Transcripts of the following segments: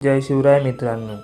जय शिवराय मित्रांनो,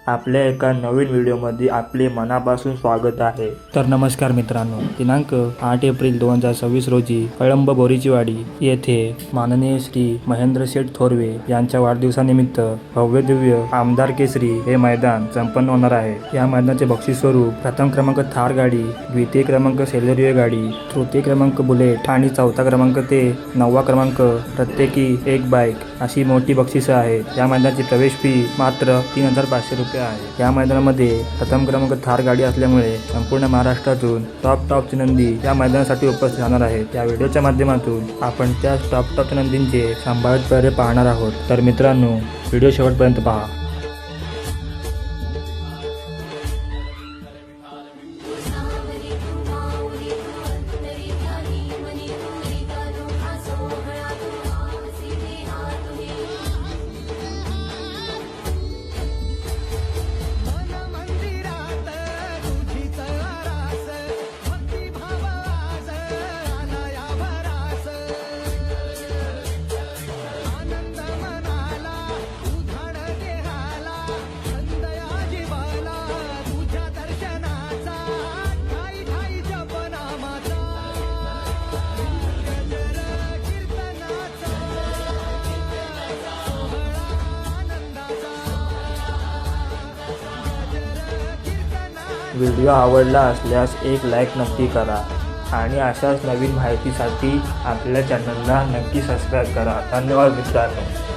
आपल्या एका नवीन व्हिडिओमध्ये आपले मनापासून स्वागत आहे। तर नमस्कार मित्रांनो, दिनांक 8 एप्रिल 2026 रोजी कळंब बोरीचीवाडी येथे माननीय श्री महेंद्र शेठ थोरवे यांच्या वाढदिवसानिमित्त भव्य दिव्य आमदार केसरी हे मैदान संपन्न होणार आहे। या मैदानाचे बक्षीस स्वरूप प्रथम क्रमांक थार गाडी, द्वितीय क्रमांक सेलेरियो गाडी, तृतीय क्रमांक बुलेट आणि चौथा क्रमांक ते 9वा क्रमांक प्रत्येकी एक बाईक अशी मोठी बक्षिसं आहेत। या मैदानाची प्रवेश फी मात्र 3500 रुपये आहे। या मैदानामध्ये प्रथम क्रमांक थार गाडी असल्यामुळे संपूर्ण महाराष्ट्रातून टॉपची नंदी या मैदानासाठी उपस्थित राहणार आहेत। या व्हिडिओच्या माध्यमातून आपण त्या टॉपच्या नंदींचे संभाव्य पैरे पाहणार आहोत। तर मित्रांनो, व्हिडिओ शेवटपर्यंत पहा। व्हिडिओ आवडला असल्यास एक लाईक नक्की करा आणि अशाच नवीन माहितीसाठी आपल्या चॅनलला नक्की सबस्क्राईब करा। धन्यवाद मित्रांनो।